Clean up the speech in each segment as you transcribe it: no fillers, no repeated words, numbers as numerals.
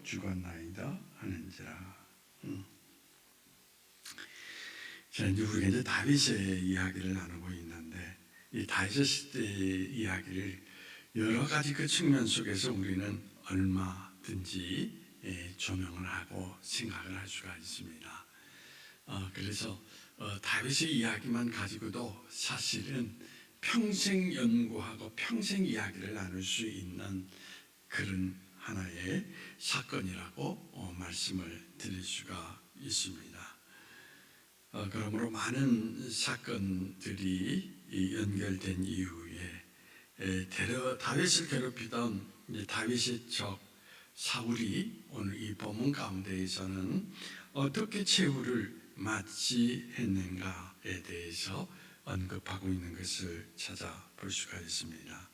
죽었나이다 하는지라. 자, 이제 우리가 이제 다윗의 이야기를 나누고 있는데, 이 다윗의 시대의 이야기를 여러 가지 그 측면 속에서 우리는 얼마든지 조명을 하고 생각을 할 수가 있습니다. 그래서 다윗의 이야기만 가지고도 사실은 평생 연구하고 평생 이야기를 나눌 수 있는 그런 하나의 사건이라고 말씀을 드릴 수가 있습니다. 그러므로 많은 사건들이 연결된 이후에 다윗을 괴롭히던 다윗의 적 사울이 오늘 이 본문 가운데에서는 어떻게 최후를 맞이했는가에 대해서 언급하고 있는 것을 찾아볼 수가 있습니다.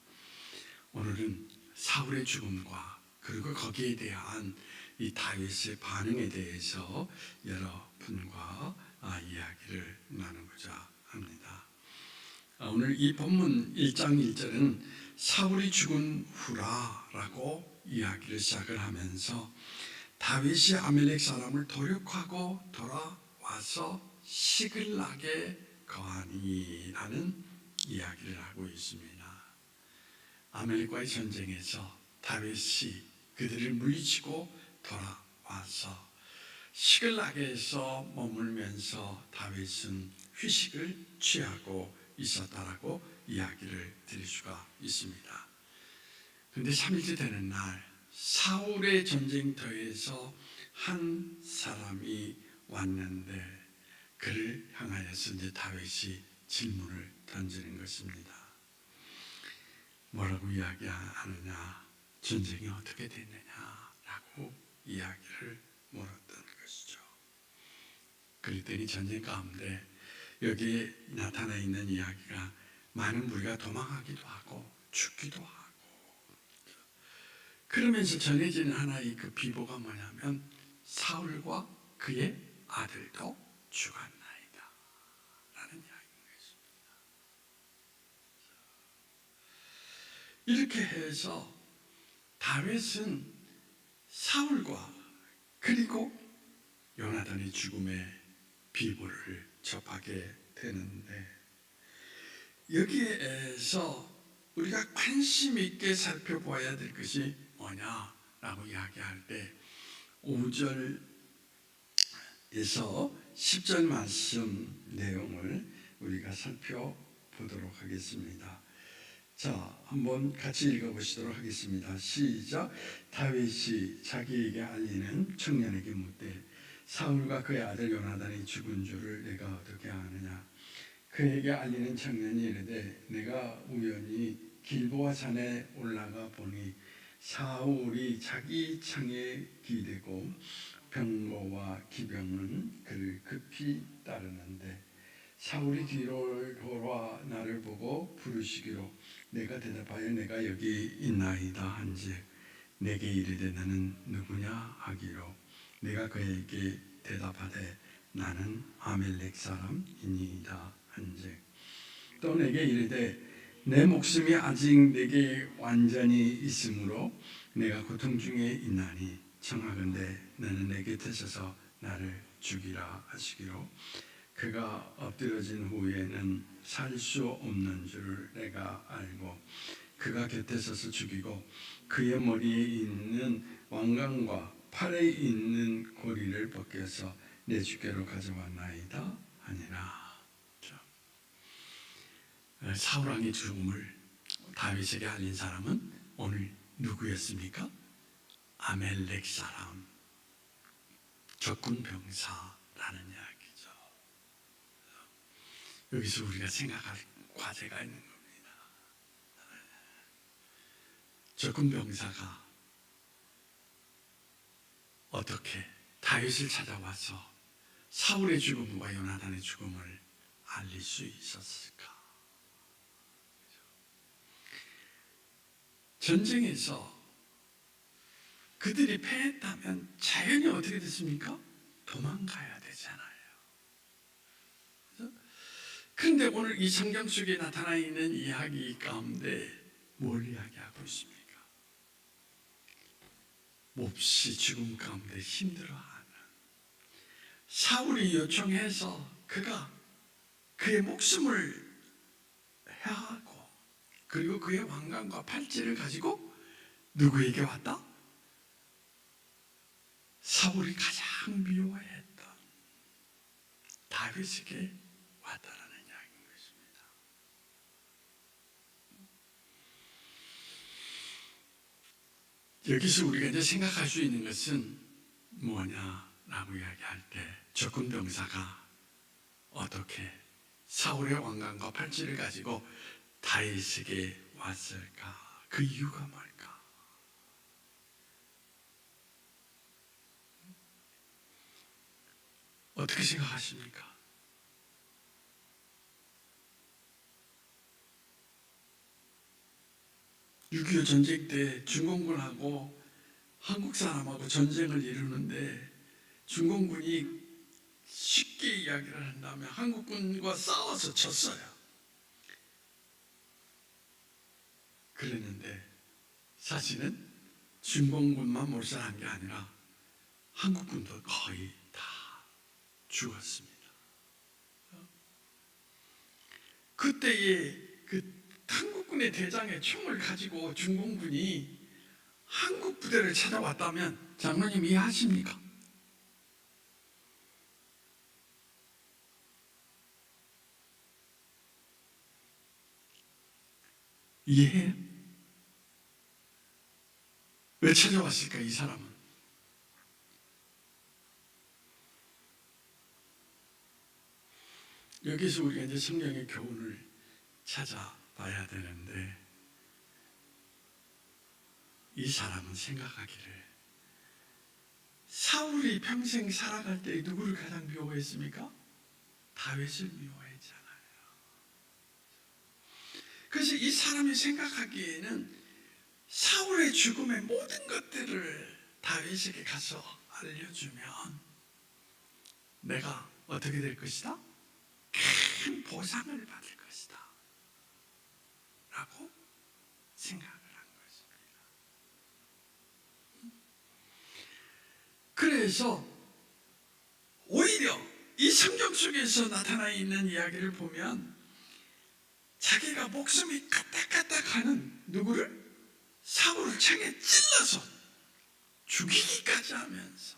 오늘은 사울의 죽음과 그리고 거기에 대한 이 다윗의 반응에 대해서 여러분과 이야기를 나누고자 합니다. 오늘 이 본문 1장 1절은 사울이 죽은 후라라고 이야기를 시작을 하면서 다윗이 아멜렉 사람을 도륙하고 돌아와서 시글락에 거하니라는 이야기를 하고 있습니다. 아멜렉과의 전쟁에서 다윗이 그들을 물리치고 돌아와서 시글락에서 머물면서 다윗은 휴식을 취하고 있었다라고 이야기를 드릴 수가 있습니다. 그런데 3일째 되는 날 사울의 전쟁터에서 한 사람이 왔는데 그를 향하여서 이제 다윗이 질문을 던지는 것입니다. 뭐라고 이야기하느냐? 전쟁이 어떻게 됐느냐라고 이야기를 물었던 것이죠. 그랬더니 전쟁 가운데 여기에 나타나 있는 이야기가 많은 무리가 도망하기도 하고 죽기도 하고, 그러면서 전해지는 하나의 그 비보가 뭐냐면 사울과 그의 아들도 죽었나이다 라는 이야기인 것입니다. 이렇게 해서 다윗은 사울과 그리고 요나단의 죽음의 비보를 접하게 되는데, 여기에서 우리가 관심 있게 살펴봐야 될 것이 뭐냐라고 이야기할 때 5절에서 10절 말씀 내용을 우리가 살펴보도록 하겠습니다. 자, 한번 같이 읽어보시도록 하겠습니다. 시작. 다윗이 자기에게 알리는 청년에게 묻되 사울과 그의 아들 요나단이 죽은 줄을 내가 어떻게 아느냐? 그에게 알리는 청년이 이르되 내가 우연히 길보아 산에 올라가 보니 사울이 자기 창에 기대고 병거와 기병은 그를 급히 따르는데 사울이 뒤로 돌아 나를 보고 부르시기로 내가 대답하여 내가 여기 있나이다 한즉 내게 이르되 너는 누구냐 하기로 내가 그에게 대답하되 나는 아멜렉 사람이니이다 한즉 또 내게 이르되 내 목숨이 아직 내게 완전히 있으므로 내가 고통 중에 있나니 청하건대 너는 내 곁에 서서 나를 죽이라 하시기로 그가 엎드러진 후에는 살 수 없는 줄을 내가 알고 그가 곁에 서서 죽이고 그의 머리에 있는 왕관과 팔에 있는 고리를 벗겨서 내 주께로 가져왔나이다 하니라. 사울 왕의 죽음을 다윗에게 알린 사람은 오늘 누구였습니까? 아멜렉 사람, 적군 병사라는 이야기죠. 여기서 우리가 생각할 과제가 있는 겁니다. 적군 병사가 어떻게 다윗을 찾아와서 사울의 죽음과 요나단의 죽음을 알릴 수 있었을까? 전쟁에서 그들이 패했다면 자연히 어떻게 됐습니까? 도망가야 되잖아요. 그런데 오늘 이 성경 속에 나타나 있는 이야기 가운데 뭘 이야기하고 있습니까? 몹시 죽음 가운데 힘들어하는 사울이 요청해서 그가 그의 목숨을 해하고 그리고 그의 왕관과 팔찌를 가지고 누구에게 왔다? 사울이 가장 미워했던 다윗에게 왔다라는 이야기인 것입니다. 여기서 우리가 이제 생각할 수 있는 것은 뭐냐라고 이야기할 때 적군병사가 어떻게 사울의 왕관과 팔찌를 가지고 다윗에게 왔을까? 그 이유가 뭘까? 어떻게 생각하십니까? (6.25) 전쟁 때 중공군하고 한국 사람하고 전쟁을 이루는데 중공군이 쉽게 이야기를 한다면 한국군과 싸워서 졌어요. 그랬는데 사실은 중공군만 몰살한 게 아니라 한국군도 거의 다 죽었습니다. 그때의 그 한국군의 대장의 총을 가지고 중공군이 한국 부대를 찾아왔다면 장로님 이해하십니까? 이해해요? 왜 찾아왔을까 이 사람은? 여기서 우리가 이제 성경의 교훈을 찾아봐야 되는데 이 사람은 생각하기를 사울이 평생 살아갈 때 누구를 가장 미워했습니까? 다윗을 미워했잖아요. 그래서 이 사람이 생각하기에는 사울의 죽음의 모든 것들을 다윗에게 가서 알려주면 내가 어떻게 될 것이다? 큰 보상을 받을 것이다 라고 생각을 한 것입니다. 그래서 오히려 이 성경 속에서 나타나 있는 이야기를 보면 자기가 목숨이 까딱까딱하는 누구를? 사울을 창에 찔러서 죽이기까지 하면서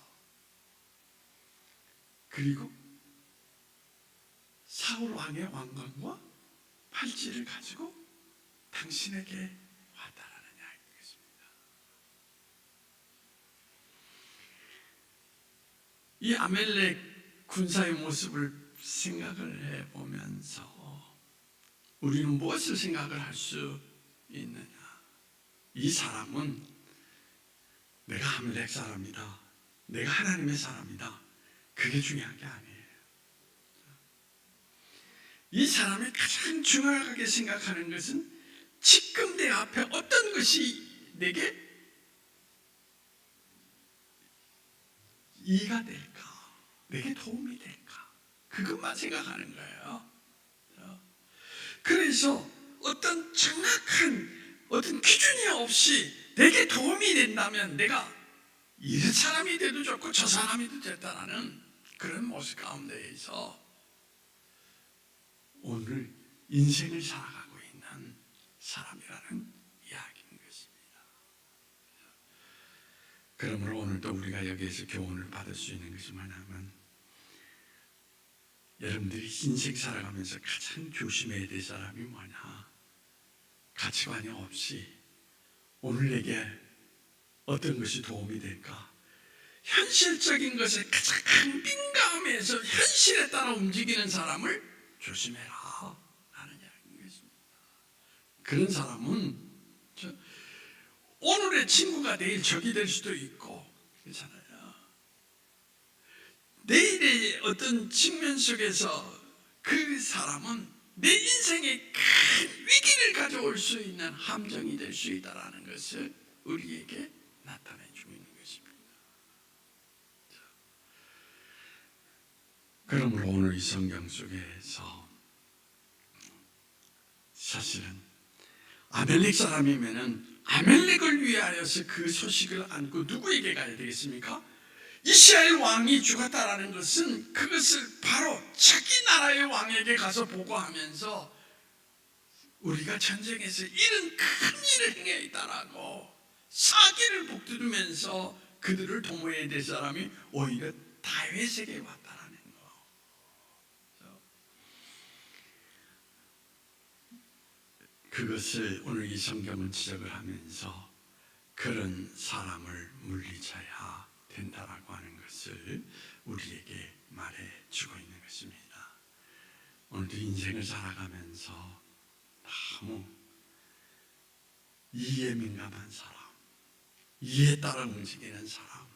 그리고 사울 왕의 왕관과 팔찌를 가지고 당신에게 왔다라는 이야기입니다. 이 아멜렉 군사의 모습을 생각을 해보면서 우리는 무엇을 생각을 할 수 있느냐? 이 사람은 내가 아멜렉 사람이다, 내가 하나님의 사람이다, 그게 중요한 게 아니에요. 이 사람이 가장 중요하게 생각하는 것은 지금 내 앞에 어떤 것이 내게 이해가 될까, 내게 도움이 될까, 그것만 생각하는 거예요. 그래서 어떤 정확한 어떤 기준이 없이 내게 도움이 된다면 내가 이 사람이 돼도 좋고 저 사람이 돼도 됐다라는 그런 모습 가운데에서 오늘 인생을 살아가고 있는 사람이라는 이야기인 것입니다. 그러므로 오늘도 우리가 여기에서 교훈을 받을 수 있는 것이 뭐냐면 여러분들이 인생 살아가면서 가장 조심해야 될 사람이 뭐냐? 가치관이 없이 오늘 내게 어떤 것이 도움이 될까? 현실적인 것에 가장 민감해서 현실에 따라 움직이는 사람을 조심해라 라는 이야기인 것입니다. 그런 사람은 오늘의 친구가 내일 적이 될 수도 있고 그렇잖아요. 내일의 어떤 측면 속에서 그 사람은 내 인생에 큰 위기를 가져올 수 있는 함정이 될 수 있다는 것을 우리에게 나타내 주고 있는 것입니다. 그러므로 오늘 이 성경 속에서 사실은 아멜렉 사람이면은 아멜렉을 위하여서 그 소식을 안고 누구에게 가야 되겠습니까? 이스라엘 왕이 죽었다라는 것은 그것을 바로 자기 나라의 왕에게 가서 보고하면서 우리가 전쟁에서 이런 큰 일을 행했다라고 사기를 북두르면서 그들을 도모해야 될 사람이 오히려 다윗에게 왔다라는 거. 그것을 오늘 이 성경은 지적을 하면서 그런 사람을 물리쳐야 된다라고 하는 것을 우리에게 말해주고 있는 것입니다. 오늘도 인생을 살아가면서 너무 이에 민감한 사람, 이에 따라 움직이는 사람,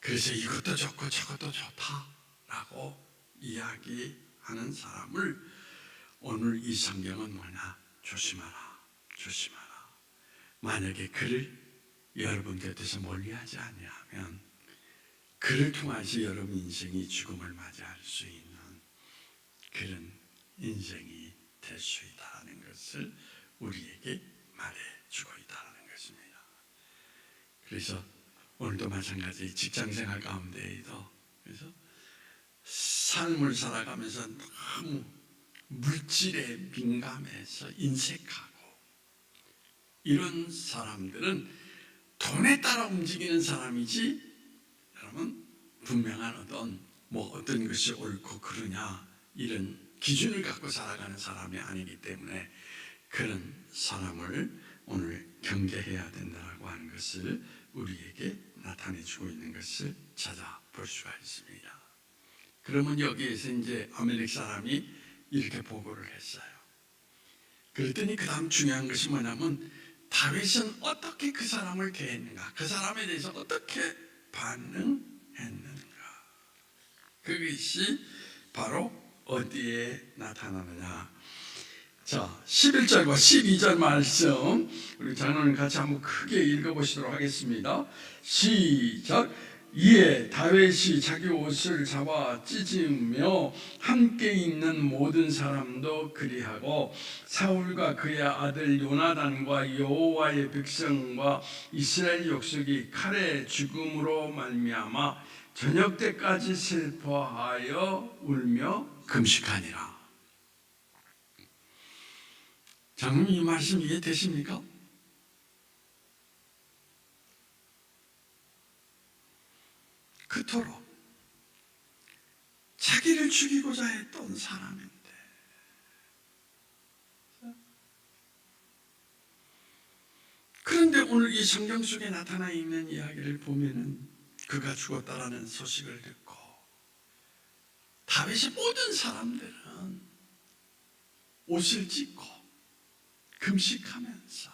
그래서 이것도 좋고 저것도 좋다라고 이야기하는 사람을 오늘 이 성경은 뭐냐? 조심하라, 조심하라. 만약에 그를 여러분 곁에서 멀리하지 아니하면 그를 통해서 여러분 인생이 죽음을 맞이할 수 있는 그런 인생이 될 수 있다는 것을 우리에게 말해주고 있다는 것입니다. 그래서 오늘도 마찬가지 직장생활 가운데에도 그래서 삶을 살아가면서 너무 물질에 민감해서 인색하고 이런 사람들은 돈에 따라 움직이는 사람이지 여러분 분명한 어떤 것이 옳고 그르냐 이런 기준을 갖고 살아가는 사람이 아니기 때문에 그런 사람을 오늘 경계해야 된다고 하는 것을 우리에게 나타내주고 있는 것을 찾아볼 수가 있습니다. 그러면 여기에서 이제 아멜렉 사람이 이렇게 보고를 했어요. 그랬더니 그 다음 중요한 것이 뭐냐면 다윗은 어떻게 그 사람을 대했는가, 그 사람에 대해서 어떻게 반응했는가. 그것이 바로 어디에 나타나느냐. 자, 11절과 12절 말씀 우리 장로님 같이 한번 크게 읽어보시도록 하겠습니다. 시작. 이에 다윗이 자기 옷을 잡아 찢으며 함께 있는 모든 사람도 그리하고 사울과 그의 아들 요나단과 여호와의 백성과 이스라엘 족속이 칼의 죽음으로 말미암아 저녁 때까지 슬퍼하여 울며 금식하니라. 장로님 이 말씀 이해되십니까? 그토록 자기를 죽이고자 했던 사람인데 그런데 오늘 이 성경 속에 나타나 있는 이야기를 보면은 그가 죽었다라는 소식을 듣고 다윗의 모든 사람들은 옷을 찢고 금식하면서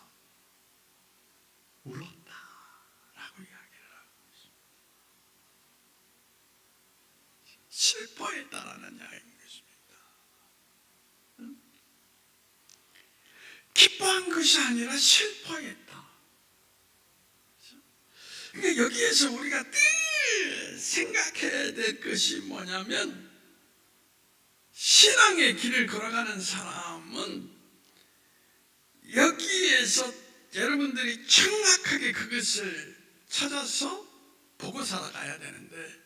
울었다라고 이야기를 하고 있습니다. 슬퍼했다라는 이야기인 것입니다. 기뻐한 것이 아니라 슬퍼했다. 그러니까 여기에서 우리가 늘 생각해야 될 것이 뭐냐면 신앙의 길을 걸어가는 사람은 여기에서 여러분들이 정확하게 그것을 찾아서 보고 살아가야 되는데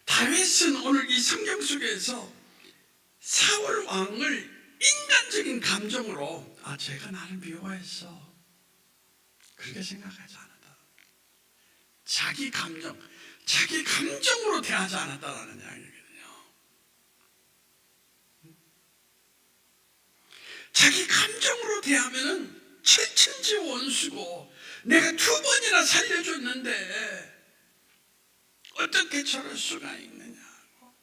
다윗은 오늘 이 성경 속에서 사울 왕을 인간적인 감정으로 제가 나를 미워해서 그렇게 생각하지 않았다. 자기 감정으로 대하지 않았다라는 이야기거든요. 자기 감정으로 대하면은 천지 원수고 내가 2번이나 살려줬는데 어떻게 저럴 수가 있느냐고.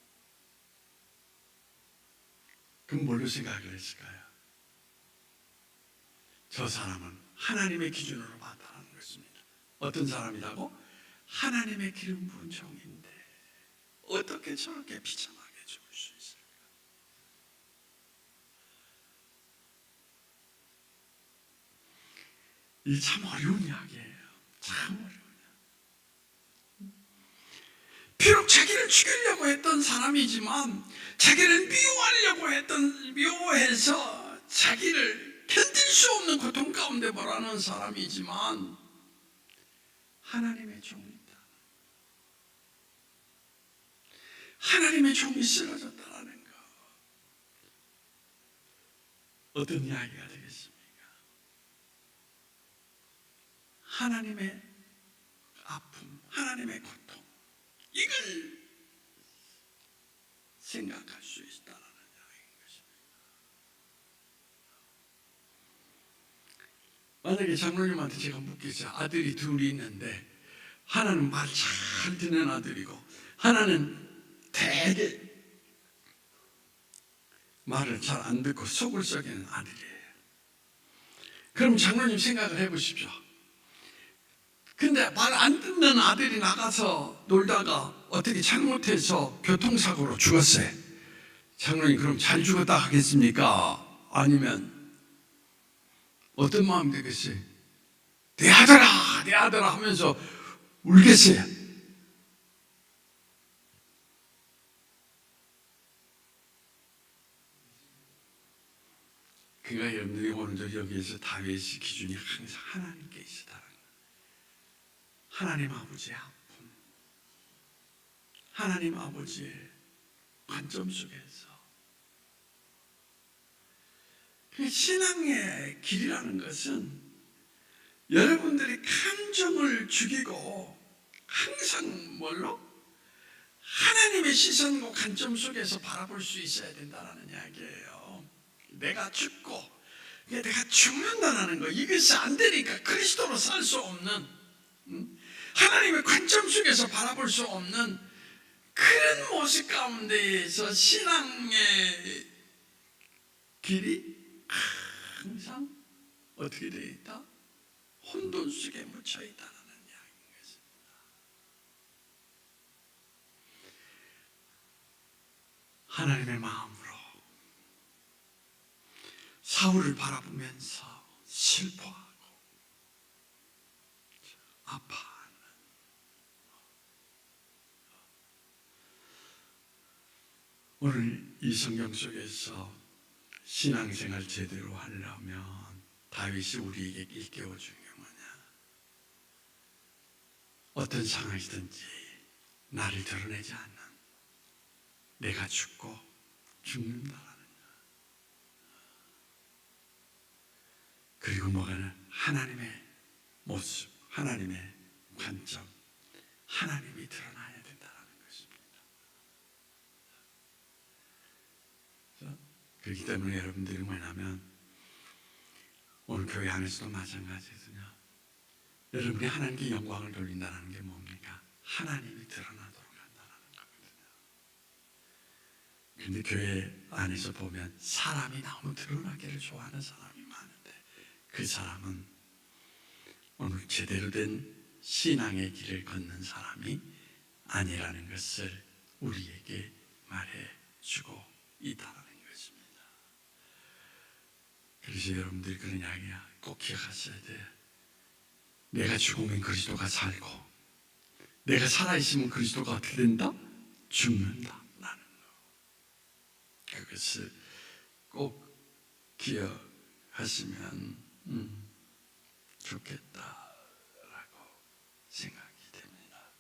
그럼 뭘로 생각을 했을까요? 저 사람은 하나님의 기준으로 봤다는 것입니다. 어떤 사람이라고? 하나님의 기름 부은 종인데 어떻게 저렇게 비참하게 죽을 수 있을까? 이 참 어려운 이야기예요. 참 어려운 이야기. 비록 자기를 죽이려고 했던 사람이지만 자기를 미워해서 자기를 견딜 수 없는 고통 가운데 몰아넣은 사람이지만 하나님의 종이다. 하나님의 종이 쓰러졌다는 것. 어떤 이야기가 되겠습니까? 하나님의 아픔, 하나님의 고통, 이걸 생각할 수 있다는 이야기인 것입니다. 만약에 장로님한테 제가 묻겠죠. 아들이 둘이 있는데 하나는 말 잘 듣는 아들이고 하나는 되게 말을 잘 안 듣고 속을 썩이는 아들이에요. 그럼 장로님 생각을 해보십시오. 근데 말 안 듣는 아들이 나가서 놀다가 어떻게 잘못해서 교통사고로 죽었어요. 장로님 그럼 잘 죽었다 하겠습니까? 아니면 어떤 마음이 되겠어요? 내 아들아, 내 아들아 하면서 울겠어요. 그러니까 여러분들이 오늘 여기에서 다윗의 기준이 항상 하나님께 있었다는 거예요. 하나님 아버지의 아픔, 하나님 아버지의 관점 속에서 신앙의 길이라는 것은 여러분들이 감정을 죽이고 항상 뭘로? 하나님의 시선과 관점 속에서 바라볼 수 있어야 된다는 이야기예요. 내가 죽고 내가 죽는다는 거, 이것이 안 되니까 그리스도로 살 수 없는, 하나님의 관점 속에서 바라볼 수 없는 그런 모습 가운데에서 신앙의 길이 항상 어떻게 되어 있다? 혼돈 속에 묻혀 있다는 이야기인 것입니다. 하나님의 마음으로 사울을 바라보면서 슬퍼하고 아파하는, 오늘 이 성경 속에서 신앙생활 제대로 하려면 다윗이 우리에게 일깨워준 게 뭐냐? 어떤 상황이든지 나를 드러내지 않는, 내가 죽고 죽는다라는 것. 그리고 뭐가는 하나님의 모습, 하나님의 관점, 하나님이 드러나야 된다는 것입니다. 그렇기 때문에 여러분들이 뭐냐면 오늘 교회 안에서도 마찬가지거든요. 여러분이 하나님께 영광을 돌린다는 게 뭡니까? 하나님이 드러나도록 한다는 거거든요. 그런데 교회 안에서 보면 사람이 너무 드러나기를 좋아하는 사람이 많은데 그 사람은 오늘 제대로 된 신앙의 길을 걷는 사람이 아니라는 것을 우리에게 말해주고 있다는 것입니다. 그래서 여러분들이 그런 이야기야 꼭 기억하셔야 돼요. 내가 죽으면 그리스도가 살고 내가 살아있으면 그리스도가 어떻게 된다? 죽는다라는 거. 그것을 꼭 기억하시면 좋겠다라고 생각이 됩니다.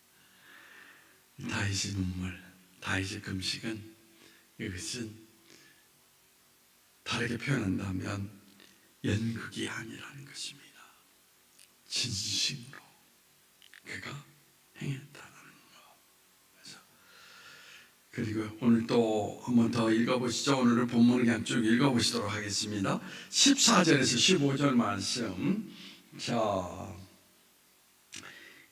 다윗의 눈물, 다윗의 금식은, 이것은 다르게 표현한다면 연극이 아니라는 것입니다. 진심으로 그가 행했다는 것. 그리고 오늘 또 한 번 더 읽어보시죠. 오늘은 본문을 그냥 쭉 읽어보시도록 하겠습니다. 14절에서 15절 말씀. 자,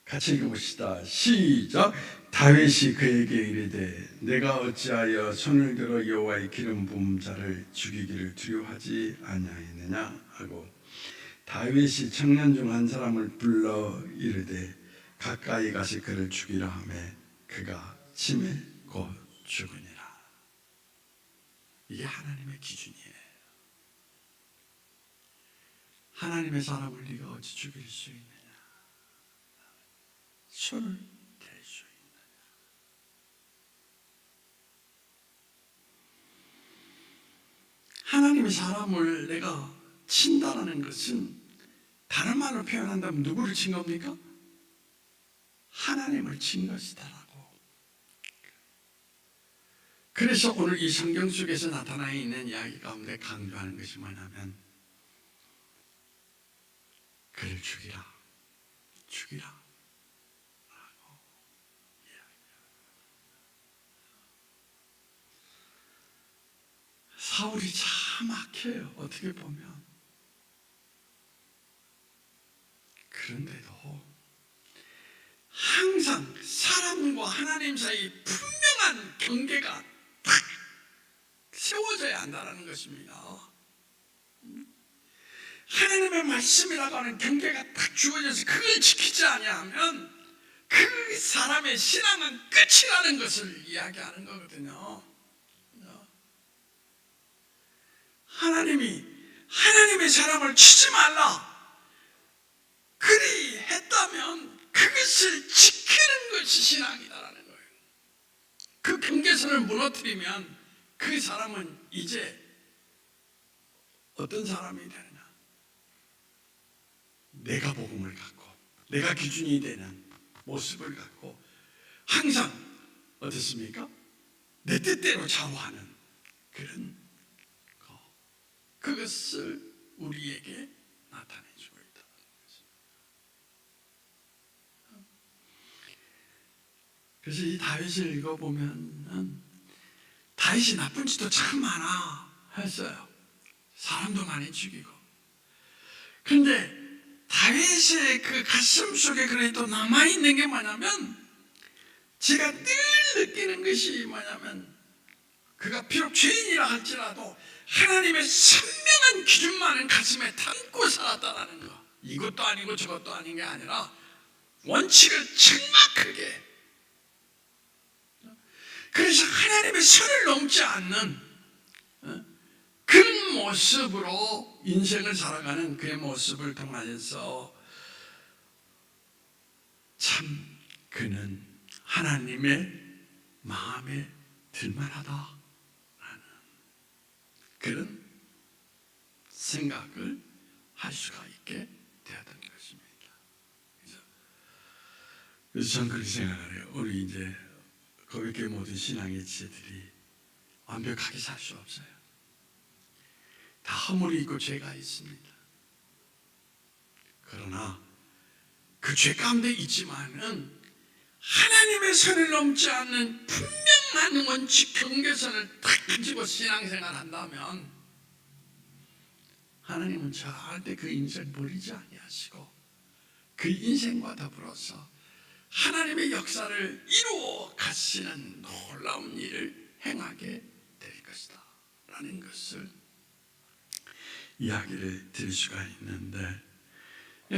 같이 읽어봅시다. 시작. 다윗이 그에게 이르되 내가 어찌하여 손을 들어 여호와의 기름 부은 자를 죽이기를 두려워하지 아니하였느냐 하고, 다윗이 청년 중 한 사람을 불러 이르되 가까이 가서 그를 죽이라 하매 그가 침에 곧 죽으니라. 이게 하나님의 기준이에요. 하나님의 사람을 네가 어찌 죽일 수 있느냐? 손을 댈 수 있느냐? 하나님의 사람을 내가 친다라는 것은 다른 말로 표현한다면 누구를 친 겁니까? 하나님을 친 것이다라고. 그래서 오늘 이 성경 속에서 나타나 있는 이야기 가운데 강조하는 것이 뭐냐면 그를 죽이라, 죽이라 라고 이야기합니다. 사울이 참 악해요, 어떻게 보면. 그런데도 항상 사람과 하나님 사이 분명한 경계가 딱 세워져야 한다는 것입니다. 하나님의 말씀이라고 하는 경계가 딱 주어져서 그걸 지키지 아니하면 그 사람의 신앙은 끝이라는 것을 이야기하는 거거든요. 하나님의 사람을 치지 말라 그리 했다면 그것을 지키는 것이 신앙이다라는 거예요. 그 경계선을 무너뜨리면 그 사람은 이제 어떤 사람이 되느냐? 내가 복음을 갖고 내가 기준이 되는 모습을 갖고 항상 어떻습니까? 내 뜻대로 좌우하는 그런 거, 그것을 우리에게 나타내주고 있다. 그래서 이 다윗을 읽어보면 다윗이 나쁜 짓도 참 많아 했어요. 사람도 많이 죽이고. 그런데 다윗의 그 가슴 속에 그래도 남아있는 게 뭐냐면, 제가 늘 느끼는 것이 뭐냐면, 그가 비록 죄인이라 할지라도 하나님의 선명한 기준만은 가슴에 담고 살았다라는 거. 이것도 아니고 저것도 아닌 게 아니라 원칙을 정확하게, 그래서 하나님의 선을 넘지 않는 그런 모습으로 인생을 살아가는 그의 모습을 통하여서 참 그는 하나님의 마음에 들만하다라는 그런 생각을 할 수가 있게 되었던 것입니다. 그래서 저는 그렇게 생각을 해요. 우리 이제 거기에 모든 신앙의 지혜들이 완벽하게 살 수 없어요. 다 허물이 있고 죄가 있습니다. 그러나 그 죄 가운데 있지만은 하나님의 선을 넘지 않는 분명한 원칙 경계선을 딱 가지고 신앙생활 한다면 하나님은 절대 그 인생 버리지 아니하시고 그 인생과 더불어서 하나님의 역사를 이루어 가시는 놀라운 일을 행하게 될 것이다 라는 것을 이야기를 드릴 수가 있는데,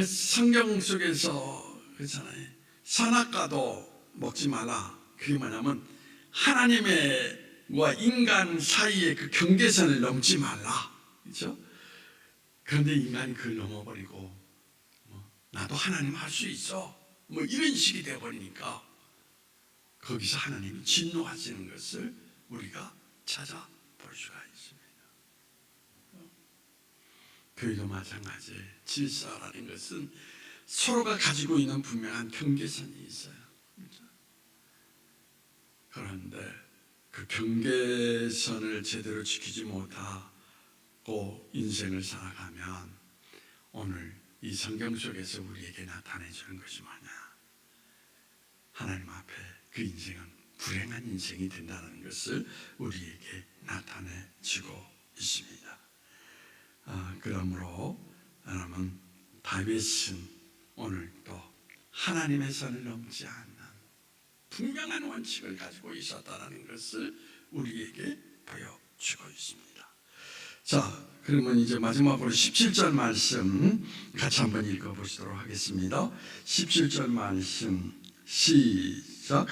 성경 속에서 그렇잖아요. 선악과도 먹지 마라. 그게 뭐냐면 하나님과 인간 사이의 그 경계선을 넘지 말라. 그렇죠? 그런데 인간이 그걸 넘어버리고 나도 하나님 할 수 있어 이런 식이 되어버리니까 거기서 하나님이 진노하시는 것을 우리가 찾아볼 수가 있습니다. 교회도 마찬가지. 질서라는 것은 서로가 가지고 있는 분명한 경계선이 있어요. 그런데 그 경계선을 제대로 지키지 못하고 인생을 살아가면 오늘 이 성경 속에서 우리에게 나타내 주는 것이 뭐냐? 하나님 앞에 그 인생은 불행한 인생이 된다는 것을 우리에게 나타내 주고 있습니다. 그러므로 여러분, 다윗은 오늘도 하나님의 선을 넘지 않는 분명한 원칙을 가지고 있었다는 것을 우리에게 보여주고 있습니다. 자, 그러면 이제 마지막으로 17절 말씀 같이 한번 읽어보시도록 하겠습니다. 17절 말씀 시작.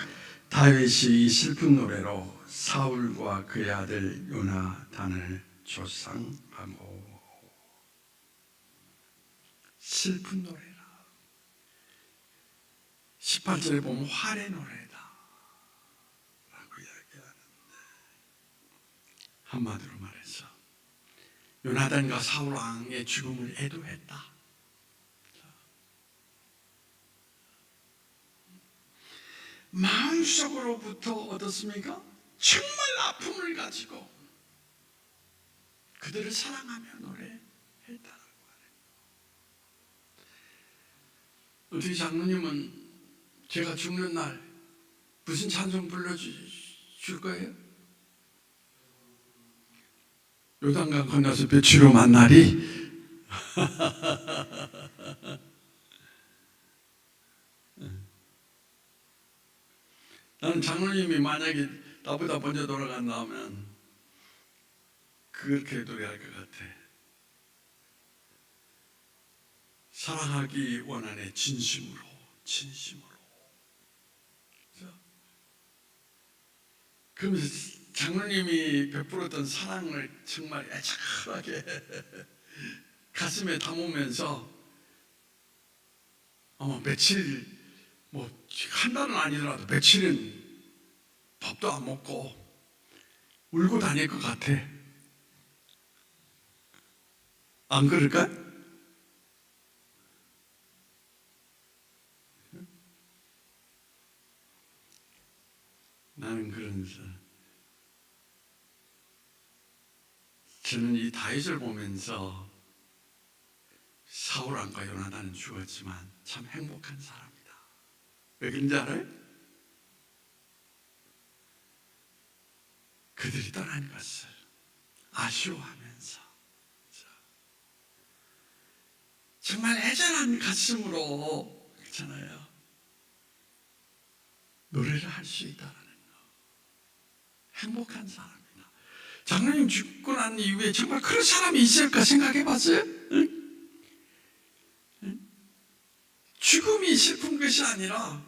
다윗이 슬픈 노래로 사울과 그의 아들 요나단을 조상하고. 슬픈 노래라. 18절에 보면 활의 노래다 라고 이야기하는데, 한마디로 말해서 요나단과 사울 왕의 죽음을 애도했다. 마음속으로부터 어떻습니까? 정말 아픔을 가지고 그들을 사랑하며 노래했다라고 하네요. 어떻게 장로님은 제가 죽는 날 무슨 찬송 불러줄 거예요? 요단강 건너서 배추로 만나리? 나는 장로님이 만약에 나보다 먼저 돌아간다면 그렇게 노래할 것 같아. 사랑하기 원하네 진심으로. 그러면서 장로님이 베풀었던 사랑을 정말 애착하게 가슴에 담으면서 며칠 한 달은 아니더라도 며칠은 밥도 안 먹고 울고 다닐 것 같아. 안 그럴까? 나는 그러면서 저는 이 다윗을 보면서 사울 왕과 요나단은 죽었지만 참 행복한 사람이다. 왜 그런지 알아요? 그들이 떠난 것을 아쉬워하면서 정말 애절한 가슴으로 그렇잖아요. 노래를 할 수 있다는 거. 행복한 사람이다. 장로님 죽고 난 이후에 정말 그런 사람이 있을까 생각해 봤어요? 응? 죽음이 슬픈 것이 아니라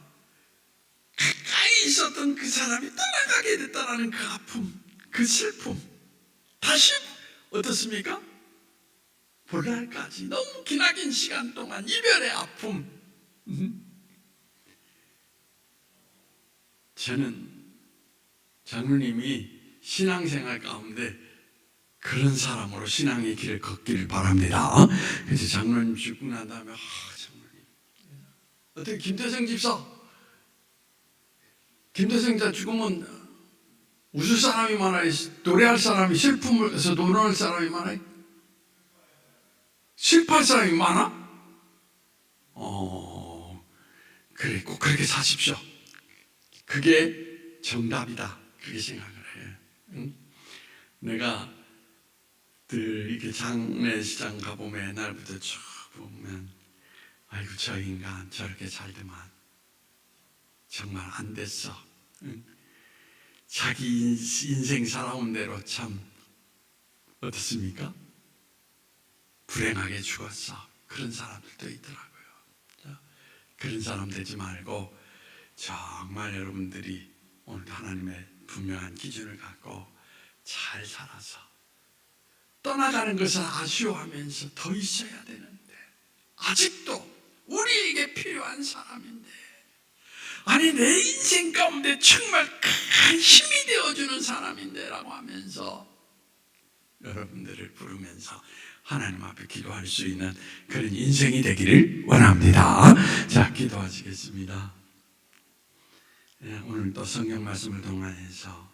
가까이 있었던 그 사람이 떠나가게 됐다는 그 아픔, 그 슬픔, 다시 어떻습니까? 보랄까지 너무 기나긴 시간 동안 이별의 아픔. 저는 장로님이 신앙생활 가운데 그런 사람으로 신앙의 길을 걷기를 바랍니다. 그래서 장로님 죽고 난 다음에 장로님 어떻게 김대성 집사 죽으면 웃을 사람이 많아요? 노래할 사람이 슬픔을 해서 노래할 사람이 많아요? 슬퍼할 사람이 많아? 그래 꼭 그렇게 사십시오. 그게 정답이다. 그렇게 생각을 해요. 응? 내가 늘 이렇게 장례시장 가보면 옛날부터 쭉 보면 아이고 저 인간 저렇게 살더만 정말 안 됐어. 응? 자기 인생 살아온 대로 참 어떻습니까? 불행하게 죽었어. 그런 사람들도 있더라고요. 그런 사람 되지 말고 정말 여러분들이 오늘 하나님의 분명한 기준을 갖고 잘 살아서 떠나가는 것을 아쉬워하면서 더 있어야 되는데 아직도 우리에게 필요한 사람인데 아니 내 인생 가운데 정말 큰 힘이 되어주는 사람인데 라고 하면서 여러분들을 부르면서 하나님 앞에 기도할 수 있는 그런 인생이 되기를 원합니다. 자, 기도하시겠습니다. 오늘 또 성경 말씀을 통해서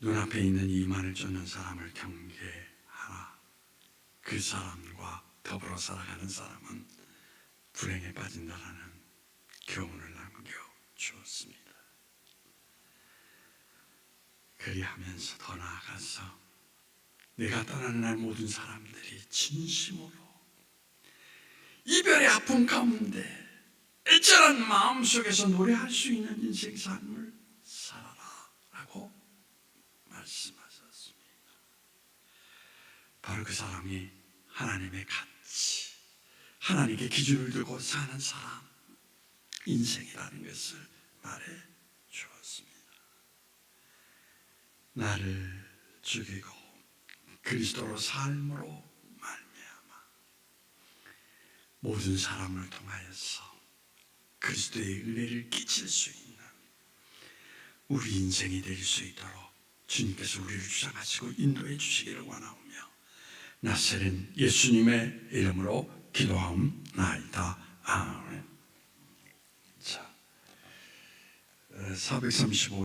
눈앞에 있는 이만을 쫓는 사람을 경계하라. 그 사람과 더불어 살아가는 사람은 불행에 빠진다라는 교훈을 남겨주었습니다. 그리하면서 더 나아가서 내가 떠나는 날 모든 사람들이 진심으로 이별의 아픔 가운데 애절한 마음 속에서 노래할 수 있는 인생 삶을 살아라 라고 말씀하셨습니다. 바로 그 사람이 하나님의 가치, 하나님께 기준을 두고 사는 사람, 인생이라는 것을 말해 주었습니다. 나를 죽이고 그리스도로 삶으로 말미암아 모든 사람을 통하여서 그리스도의 은혜를 끼칠 수 있는 우리 인생이 될 수 있도록 주님께서 우리를 주장하시고 인도해 주시기를 원하오며 나세린 예수님의 이름으로 기도하옵나이다. 아멘. 자, 435